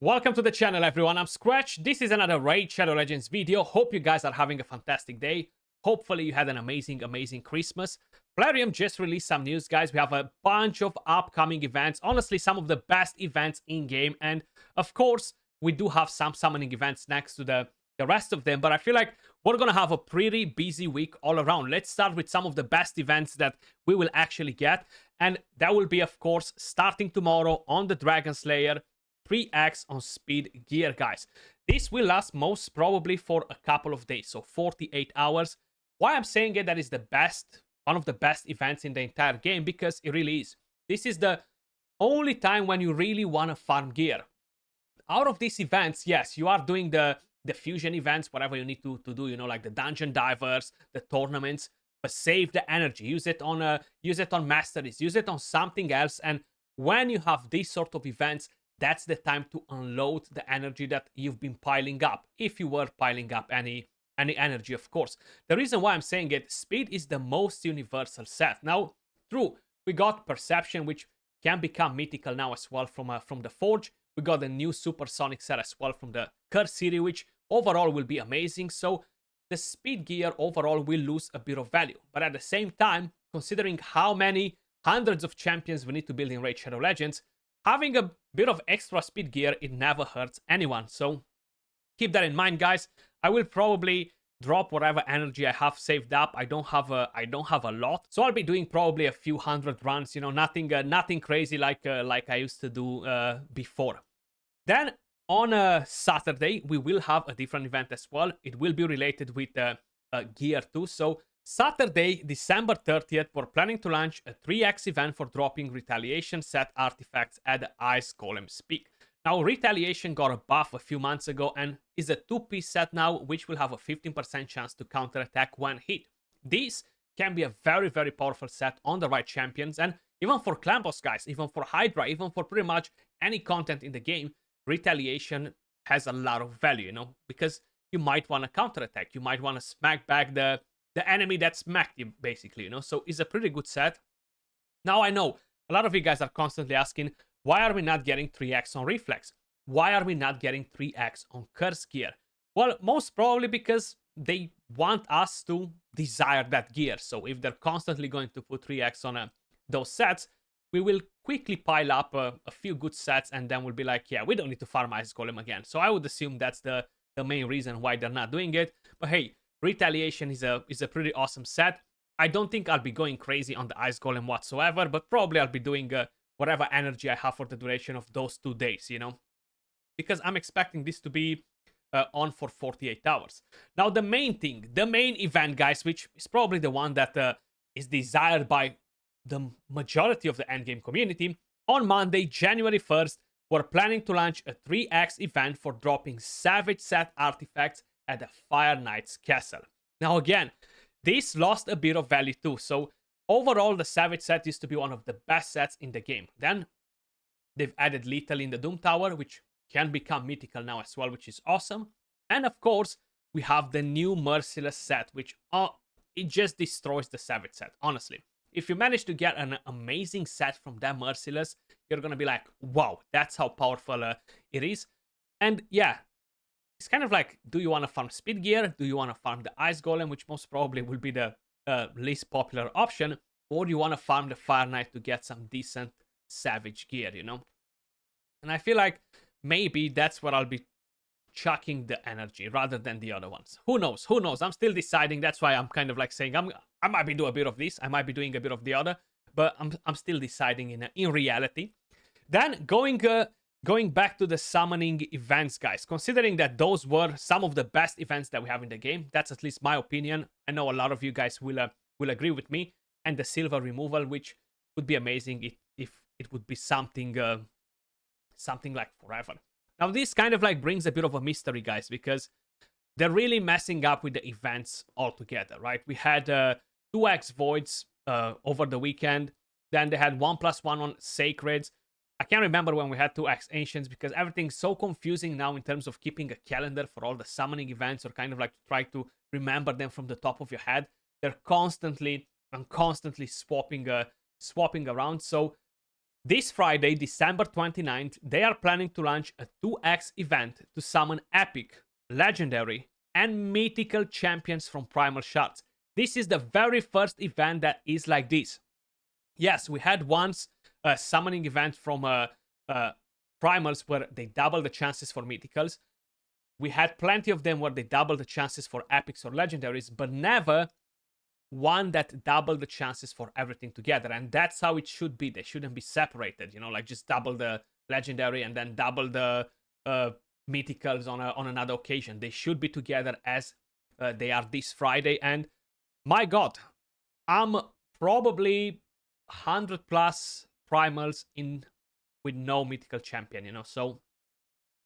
Welcome to the channel, everyone. I'm Skratch. This is another Raid Shadow Legends video. Hope you guys are having a fantastic day. Hopefully you had an amazing Christmas. Plarium just released some news, guys. We have a bunch of upcoming events. Honestly, some of the best events in-game. And of course, we do have some summoning events next to the rest of them. But I feel like we're going to have a pretty busy week all around. Let's start with some of the best events that we will actually get. And that will be, of course, starting tomorrow on the Dragon Slayer. 3x on speed gear, guys. This will last most probably for a couple of days, so 48 hours. Why I'm saying it, that is the best, one of the best events in the entire game, because it really is. This is the only time when you really want to farm gear. Out of these events, yes, you are doing the fusion events, whatever you need to do, you know, like the dungeon divers, the tournaments, but save the energy. Use it on masteries, use it on something else. And when you have these sort of events, that's the time to unload the energy that you've been piling up, if you were piling up any energy, of course. The reason why I'm saying it, speed is the most universal set. Now, true, we got perception, which can become mythical now as well from the Forge. We got the new supersonic set as well from the Curse series, which overall will be amazing. So the speed gear overall will lose a bit of value. But at the same time, considering how many hundreds of champions we need to build in Raid Shadow Legends, having a bit of extra speed gear, it never hurts anyone. So keep that in mind, guys. I will probably drop whatever energy I have saved up. I don't have a lot, so I'll be doing probably a few hundred runs. You know, nothing crazy like I used to do before. Then on Saturday we will have a different event as well. It will be related with gear too. So Saturday, December 30th, we're planning to launch a 3x event for dropping Retaliation set artifacts at the Ice Golem's Peak. Now, Retaliation got a buff a few months ago and is a 2-piece set now, which will have a 15% chance to counterattack when hit. This can be a very powerful set on the right champions, and even for clan boss guys, even for Hydra, even for pretty much any content in the game, Retaliation has a lot of value, you know, because you might want to counterattack, you might want to smack back the enemy that smacked you, basically, you know. So it's a pretty good set. Now, I know a lot of you guys are constantly asking, why are we not getting 3x on Reflex? Why are we not getting 3x on Curse gear? Well, most probably because they want us to desire that gear. So if they're constantly going to put 3x on those sets, we will quickly pile up a few good sets, and then we'll be like, yeah, we don't need to farm Ice Golem again. So I would assume that's the main reason why they're not doing it. But hey, Retaliation is a pretty awesome set. I don't think I'll be going crazy on the Ice Golem whatsoever, but probably I'll be doing whatever energy I have for the duration of those 2 days, you know, because I'm expecting this to be on for 48 hours. Now, the main event, guys, which is probably the one that is desired by the majority of the endgame community, on Monday, January 1st, we're planning to launch a 3x event for dropping Savage set artifacts at the Fire Knight's Castle. Now, again, this lost a bit of value too. So overall, the Savage set used to be one of the best sets in the game. Then they've added Lethal in the Doom Tower, which can become mythical now as well, which is awesome. And of course, we have the new Merciless set, which it just destroys the Savage set, honestly. If you manage to get an amazing set from that Merciless, you're gonna be like, wow, that's how powerful it is. And yeah, it's kind of like, do you want to farm speed gear? Do you want to farm the Ice Golem, which most probably will be the least popular option? Or do you want to farm the Fire Knight to get some decent Savage gear, you know? And I feel like maybe that's where I'll be chucking the energy rather than the other ones. Who knows? Who knows? I'm still deciding. That's why I'm kind of like saying I might be doing a bit of this. I might be doing a bit of the other. But I'm still deciding in reality. Then going back to the summoning events, guys, considering that those were some of the best events that we have in the game, that's at least my opinion. I know a lot of you guys will agree with me. And the silver removal, which would be amazing if it would be something like forever. Now, this kind of like brings a bit of a mystery, guys, because they're really messing up with the events altogether, right? We had 2x Voids over the weekend. Then they had 1+1 on Sacreds. I can't remember when we had 2x Ancients, because everything's so confusing now in terms of keeping a calendar for all the summoning events, or kind of like to try to remember them from the top of your head. They're constantly swapping around. So This Friday, December 29th, they are planning to launch a 2x event to summon epic, legendary, and mythical champions from Primal Shards. This is the very first event that is like this. Yes, we had once a summoning event from Primals where they double the chances for mythicals. We had plenty of them where they double the chances for epics or legendaries, but never one that doubled the chances for everything together. And that's how it should be. They shouldn't be separated, you know, like just double the legendary and then double the mythicals on another occasion. They should be together as they are this Friday. And my god, I'm probably 100 plus primals in with no mythical champion, you know. So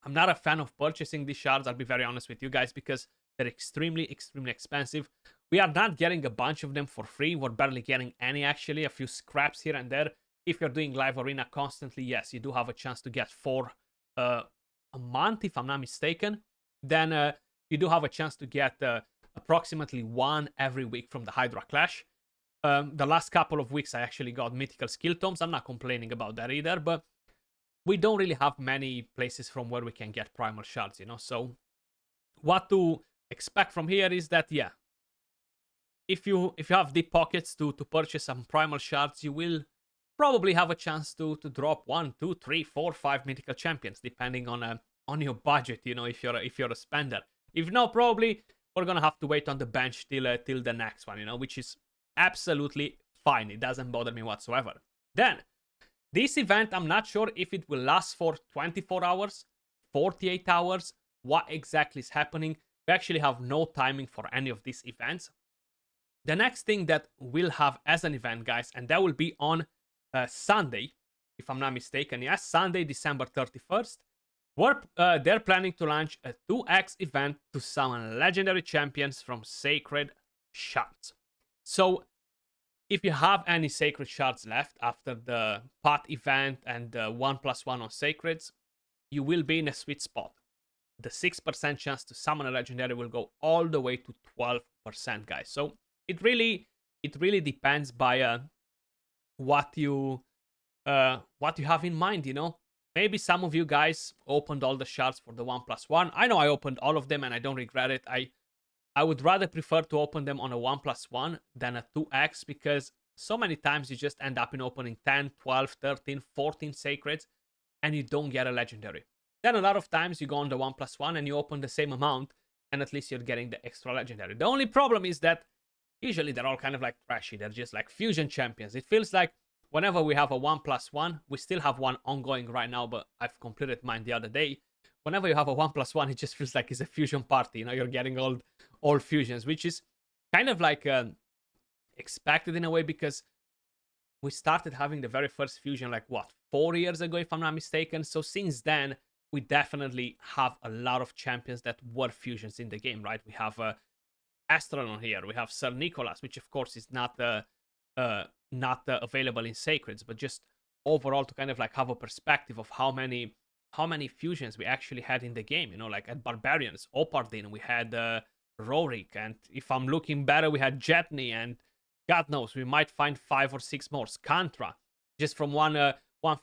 I'm not a fan of purchasing these shards, I'll be very honest with you guys, because they're extremely expensive. We are not getting a bunch of them for free. We're barely getting any, actually. A few scraps here and there. If you're doing live arena constantly, yes, you do have a chance to get 4 a month, if I'm not mistaken. Then you do have a chance to get approximately 1 every week from the Hydra Clash. The last couple of weeks, I actually got mythical skill tomes. I'm not complaining about that either, but we don't really have many places from where we can get primal shards, you know. So what to expect from here is that, yeah, if you have deep pockets to purchase some primal shards, you will probably have a chance to drop 1, 2, 3, 4, 5 mythical champions, depending on your budget, you know, if you're a spender. If not, probably we're gonna have to wait on the bench till the next one, you know, which is absolutely fine. It doesn't bother me whatsoever. Then this event, I'm not sure if it will last for 24 hours, 48 hours, what exactly is happening. We actually have no timing for any of these events. The next thing that we'll have as an event, guys, and that will be on Sunday, if I'm not mistaken. Yes, Sunday, December 31st. They're planning to launch a 2x event to summon legendary champions from Sacred Shards. So if you have any Sacred Shards left after the Path event and the 1+1 on Sacreds, you will be in a sweet spot. The 6% chance to summon a legendary will go all the way to 12%, guys. So it really depends by what you have in mind, you know. Maybe some of you guys opened all the shards for the 1+1. I know I opened all of them and I don't regret it. I would rather prefer to open them on a 1+1 than a 2x, because so many times you just end up in opening 10, 12, 13, 14 sacreds and you don't get a legendary. Then a lot of times you go on the 1+1 and you open the same amount and at least you're getting the extra legendary. The only problem is that usually they're all kind of like trashy. They're just like fusion champions. It feels like whenever we have a 1+1, we still have one ongoing right now, but I've completed mine the other day. Whenever you have a 1+1, it just feels like it's a fusion party. You know, you're getting all fusions, which is kind of like expected in a way, because we started having the very first fusion like, what, 4 years ago, if I'm not mistaken. So since then, we definitely have a lot of champions that were fusions in the game, right? We have Astronon here. We have Sir Nicholas, which of course is not available in Sacreds, but just overall to kind of like have a perspective of how many fusions we actually had in the game, you know, like at Barbarians, Opardin, we had Rorik, and if I'm looking better, we had Jetney, and God knows, we might find 5 or 6 more, Skantra, just from one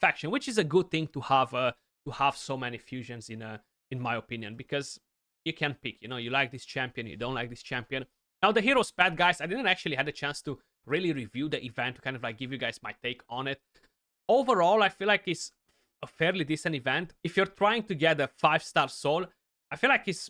faction, which is a good thing to have so many fusions in my opinion, because you can pick, you know, you like this champion, you don't like this champion. Now the hero's pad, guys, I didn't actually had a chance to really review the event to kind of like give you guys my take on it. Overall, I feel like it's a fairly decent event. If you're trying to get a 5-star soul, I feel like it's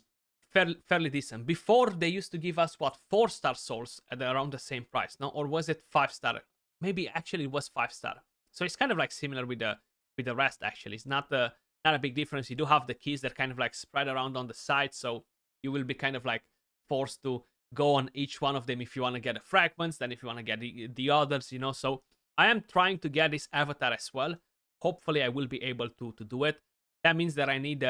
fairly decent. Before, they used to give us, what, 4-star souls at around the same price, no? Or was it 5-star? Maybe actually it was 5-star. So it's kind of like similar with the rest, actually. It's not a big difference. You do have the keys that kind of like spread around on the side, so you will be kind of like forced to go on each one of them if you want to get the fragments, then if you want to get the others, you know. So I am trying to get this avatar as well. Hopefully I will be able to do it. That means that I need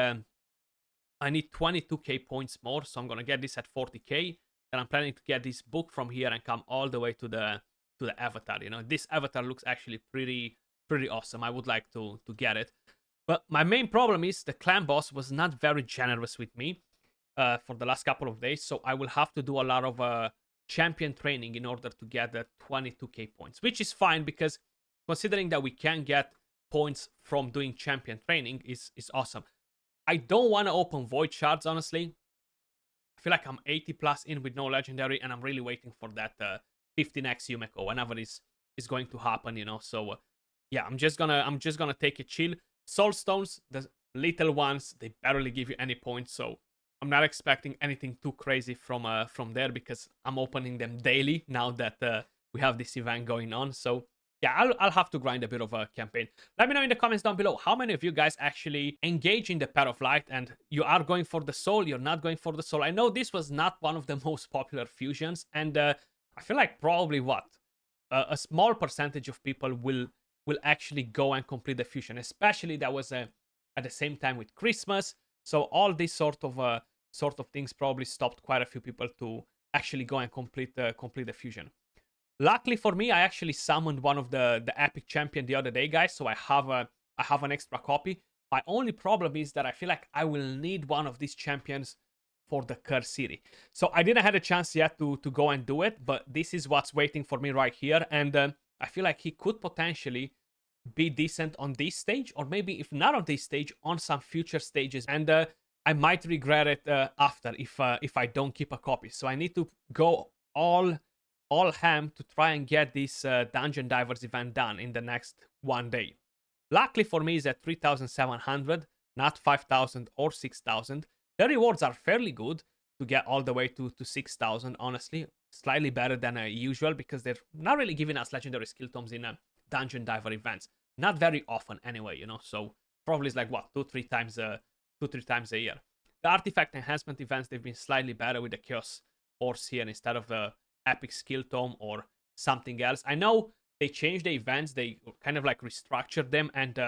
22k points more, so I'm gonna get this at 40k. Then I'm planning to get this book from here and come all the way to the avatar. You know, this avatar looks actually pretty awesome. I would like to get it. But my main problem is the clan boss was not very generous with me for the last couple of days, so I will have to do a lot of champion training in order to get the 22k points, which is fine, because considering that we can get points from doing champion training is awesome. I don't want to open void shards, honestly. I feel like I'm 80 plus in with no legendary, and I'm really waiting for that 15x Yumeko whenever is going to happen, you know. So yeah, I'm just gonna take a chill. Soul stones, the little ones, they barely give you any points, so I'm not expecting anything too crazy from there, because I'm opening them daily now that we have this event going on. So yeah, I'll have to grind a bit of a campaign. Let me know in the comments down below how many of you guys actually engage in the Pair of Light, and you are going for the soul, you're not going for the soul. I know this was not one of the most popular fusions, and I feel like probably a small percentage of people will actually go and complete the fusion, especially that was at the same time with Christmas. So all these sort of things probably stopped quite a few people to actually go and complete the fusion. Luckily for me, I actually summoned one of the epic champion the other day, guys. So I have an extra copy. My only problem is that I feel like I will need one of these champions for the Curse City. So I didn't have a chance yet to go and do it, but this is what's waiting for me right here. And I feel like he could potentially be decent on this stage, or maybe if not on this stage, on some future stages. And I might regret it after if I don't keep a copy. So I need to go all ham to try and get this Dungeon Divers event done in the next one day. Luckily for me, is at 3,700, not 5,000 or 6,000. The rewards are fairly good to get all the way to 6,000, honestly. Slightly better than usual, because they're not really giving us legendary skill tomes in Dungeon Diver events. Not very often anyway, you know. So probably it's like, what, 2-3 times a year. The artifact enhancement events, they've been slightly better with the Chaos Horse here instead of the epic skill tome or something else. I know they changed the events, they kind of like restructured them, and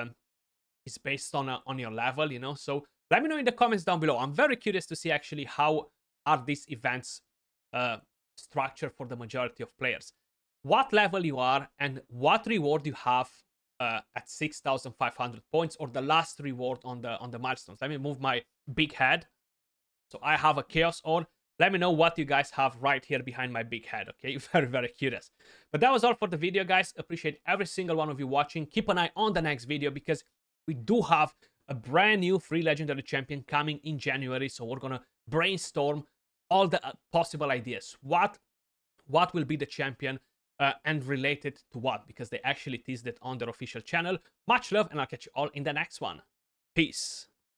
it's based on your level, you know. So let me know in the comments down below. I'm very curious to see actually how are these events structured for the majority of players. What level you are and what reward you have at 6,500 points, or the last reward on the milestones. Let me move my big head. So I have a Chaos Ore. Let me know what you guys have right here behind my big head, okay? Very, very curious. But that was all for the video, guys. Appreciate every single one of you watching. Keep an eye on the next video, because we do have a brand new free legendary champion coming in January. So we're gonna brainstorm all the possible ideas. What will be the champion and related to what? Because they actually teased it on their official channel. Much love, and I'll catch you all in the next one. Peace.